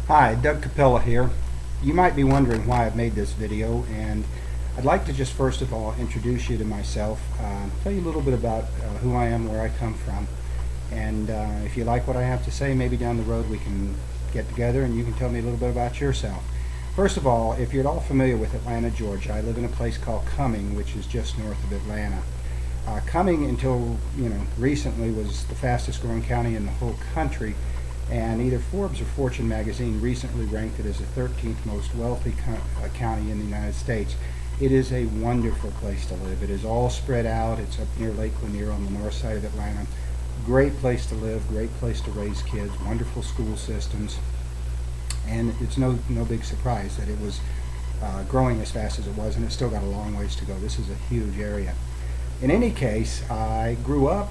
Hi, Doug Capella here. You might be wondering why I've made this video, and I'd like to just first of all introduce you to myself, tell you a little bit about who I am, where I come from, and if you like what I have to say, maybe down the road we can get together and you can tell me a little bit about yourself. First of all, if you're at all familiar with Atlanta, Georgia, I live in a place called Cumming, which is just north of Atlanta. Cumming, until recently, was the fastest growing county in the whole country, and either Forbes or Fortune magazine recently ranked it as the 13th most wealthy county in the United States. It is a wonderful place to live. It is all spread out. It's up near Lake Lanier on the north side of Atlanta. Great place to live, great place to raise kids, wonderful school systems, and it's no big surprise that it was growing as fast as it was, and it's still got a long ways to go. This is a huge area. In any case, I grew up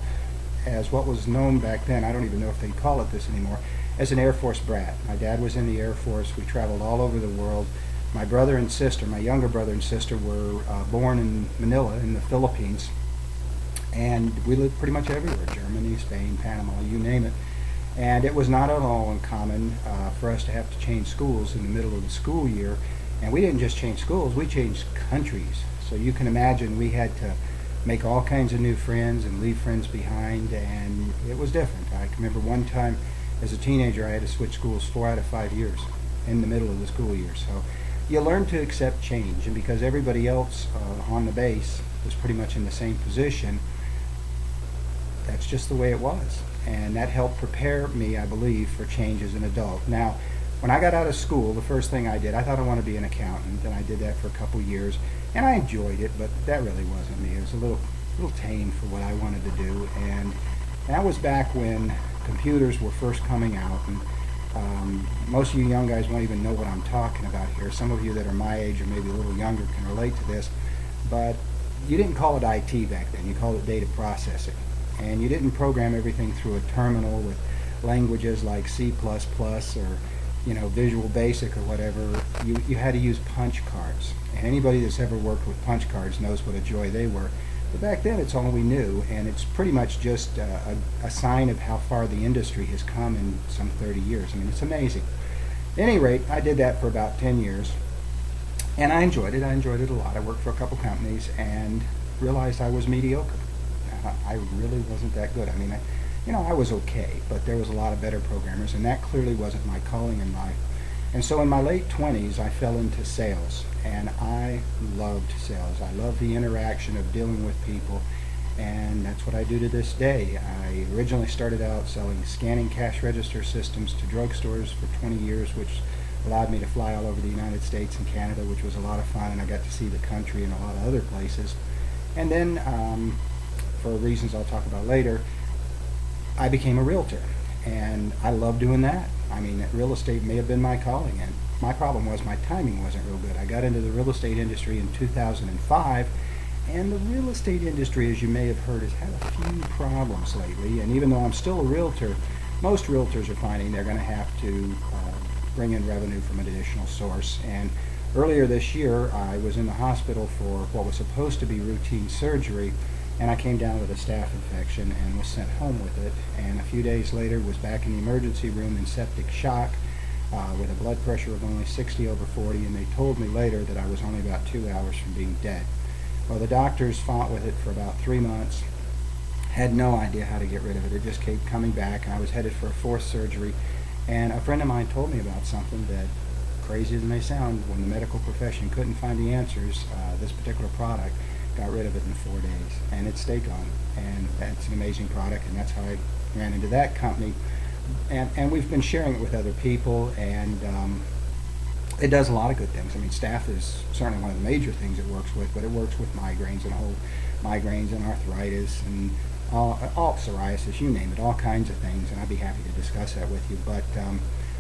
as what was known back then, I don't even know if they call it this anymore, as an Air Force brat. My dad was in the Air Force. We traveled all over the world. My brother and sister, my younger brother and sister, were born in Manila in the Philippines, and we lived pretty much everywhere, Germany, Spain, Panama, you name it. And it was not at all uncommon for us to have to change schools in the middle of the school year. And we didn't just change schools, we changed countries. So you can imagine we had to make all kinds of new friends and leave friends behind, and it was different. I can remember one time as a teenager I had to switch schools 4 out of 5 years in the middle of the school year. So you learn to accept change, and because everybody else on the base was pretty much in the same position, that's just the way it was. And that helped prepare me, I believe, for change as an adult. Now, when I got out of school, the first thing I did, I thought I wanted to be an accountant, and I did that for a couple years, and I enjoyed it, but that really wasn't me. It was a little tame for what I wanted to do, and that was back when computers were first coming out, and most of you young guys won't even know what I'm talking about here. Some of you that are my age or maybe a little younger can relate to this, but you didn't call it IT back then. You called it data processing, and you didn't program everything through a terminal with languages like C++ or Visual Basic or whatever. You had to use punch cards, and anybody that's ever worked with punch cards knows what a joy they were. But back then it's all we knew, and it's pretty much just a sign of how far the industry has come in some 30 years. I mean, it's amazing. At any rate, I did that for about 10 years, and I enjoyed it. I enjoyed it a lot. I worked for a couple companies and realized I was mediocre. I really wasn't that good. I mean, I was okay, but there was a lot of better programmers, and that clearly wasn't my calling in life. And so in my late 20s, I fell into sales, and I loved sales. I loved the interaction of dealing with people, and that's what I do to this day. I originally started out selling scanning cash register systems to drugstores for 20 years, which allowed me to fly all over the United States and Canada, which was a lot of fun, and I got to see the country and a lot of other places. And then, for reasons I'll talk about later, I became a realtor, and I love doing that. I mean, real estate may have been my calling, and my problem was my timing wasn't real good. I got into the real estate industry in 2005, and the real estate industry, as you may have heard, has had a few problems lately. And even though I'm still a realtor, most realtors are finding they're going to have to bring in revenue from an additional source. And earlier this year, I was in the hospital for what was supposed to be routine surgery, and I came down with a staph infection and was sent home with it, and a few days later was back in the emergency room in septic shock with a blood pressure of only 60/40, and they told me later that I was only about 2 hours from being dead. Well, the doctors fought with it for about 3 months, had no idea how to get rid of it. It just kept coming back, and I was headed for a 4th surgery, and a friend of mine told me about something that, crazy as it may sound, when the medical profession couldn't find the answers, this particular product got rid of it in 4 days, and it stayed gone. And that's an amazing product, and that's how I ran into that company. And we've been sharing it with other people, and it does a lot of good things. I mean, staph is certainly one of the major things it works with, but it works with migraines and migraines and arthritis and all psoriasis, you name it, all kinds of things, and I'd be happy to discuss that with you. But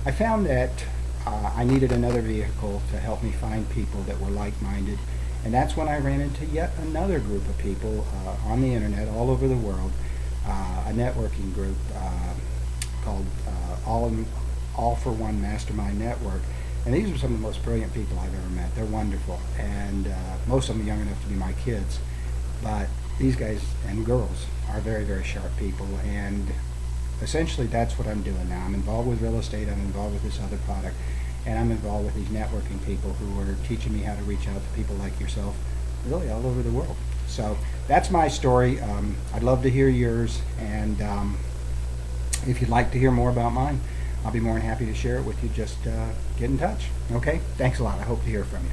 I found that I needed another vehicle to help me find people that were like-minded. And that's when I ran into yet another group of people on the internet all over the world, a networking group called All for One Mastermind Network. And these are some of the most brilliant people I've ever met. They're wonderful, and most of them are young enough to be my kids. But these guys and girls are very, very sharp people, and essentially that's what I'm doing now. I'm involved with real estate, I'm involved with this other product, and I'm involved with these networking people who are teaching me how to reach out to people like yourself really all over the world. So that's my story. I'd love to hear yours, and if you'd like to hear more about mine, I'll be more than happy to share it with you. Just get in touch. Okay? Thanks a lot. I hope to hear from you.